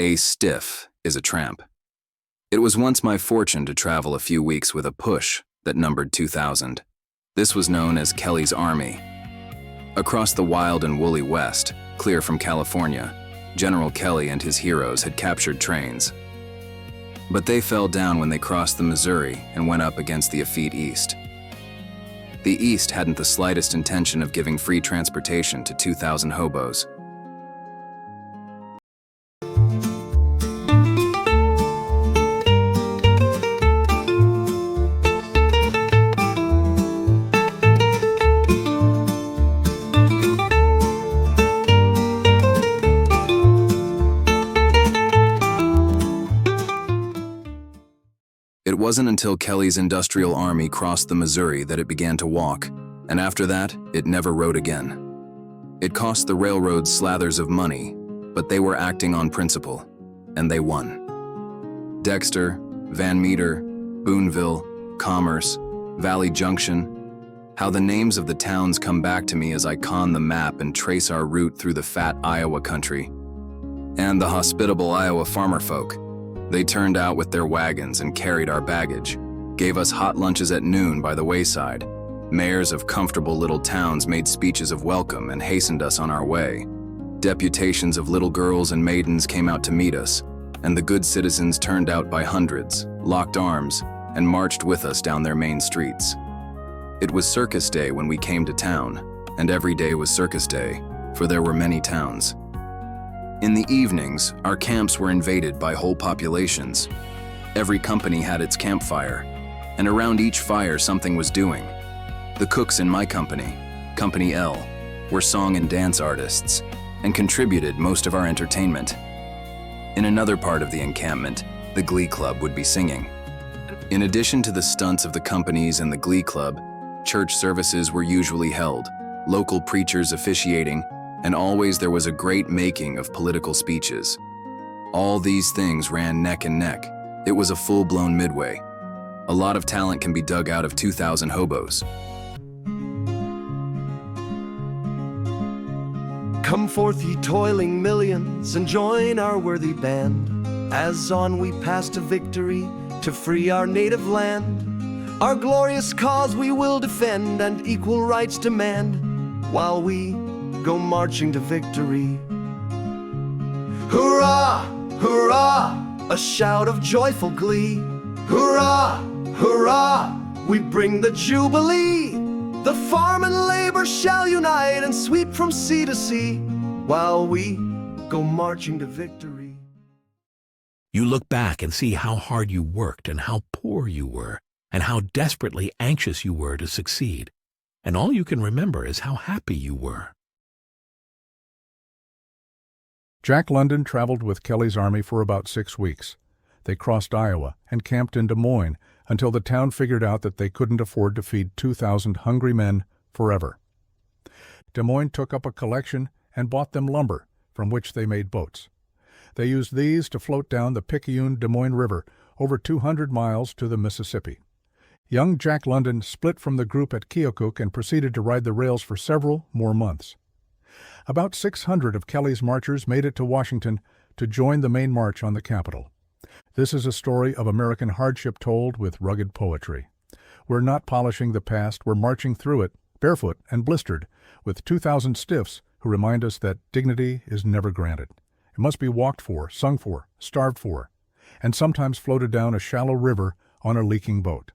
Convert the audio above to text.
A stiff is a tramp. It was once my fortune to travel a few weeks with a push that numbered 2,000. This was known as Kelly's Army. Across the wild and woolly West, clear from California, General Kelly and his heroes had captured trains. But they fell down when they crossed the Missouri and went up against the effete East. The East hadn't the slightest intention of giving free transportation to 2,000 hobos. It wasn't until Kelly's industrial army crossed the Missouri that it began to walk, and after that, it never rode again. It cost the railroads slathers of money, but they were acting on principle, and they won. Dexter, Van Meter, Boonville, Commerce, Valley Junction, how the names of the towns come back to me as I con the map and trace our route through the fat Iowa country. And the hospitable Iowa farmer folk. They turned out with their wagons and carried our baggage, gave us hot lunches at noon by the wayside. Mayors of comfortable little towns made speeches of welcome and hastened us on our way. Deputations of little girls and maidens came out to meet us, and the good citizens turned out by hundreds, locked arms, and marched with us down their main streets. It was circus day when we came to town, and every day was circus day, for there were many towns. In the evenings, our camps were invaded by whole populations. Every company had its campfire, and around each fire something was doing. The cooks in my company, Company L, were song and dance artists, and contributed most of our entertainment. In another part of the encampment, the Glee Club would be singing. In addition to the stunts of the companies and the Glee Club, church services were usually held, local preachers officiating, and always there was a great making of political speeches. All these things ran neck and neck. It was a full-blown midway. A lot of talent can be dug out of 2,000 hobos. Come forth, ye toiling millions, and join our worthy band, as on we pass to victory, to free our native land. Our glorious cause we will defend, and equal rights demand, while we go marching to victory. Hurrah, hurrah, a shout of joyful glee. Hurrah, hurrah, we bring the jubilee. The farm and labor shall unite and sweep from sea to sea, while we go marching to victory. You look back and see how hard you worked and how poor you were and how desperately anxious you were to succeed. And all you can remember is how happy you were. Jack London traveled with Kelly's army for about 6 weeks. They crossed Iowa and camped in Des Moines until the town figured out that they couldn't afford to feed 2,000 hungry men forever. Des Moines took up a collection and bought them lumber, from which they made boats. They used these to float down the Picayune-Des Moines River over 200 miles to the Mississippi. Young Jack London split from the group at Keokuk and proceeded to ride the rails for several more months. About 600 of Kelly's marchers made it to Washington to join the main march on the Capitol. This is a story of American hardship told with rugged poetry. We're not polishing the past, we're marching through it, barefoot and blistered, with 2,000 stiffs who remind us that dignity is never granted. It must be walked for, sung for, starved for, and sometimes floated down a shallow river on a leaking boat.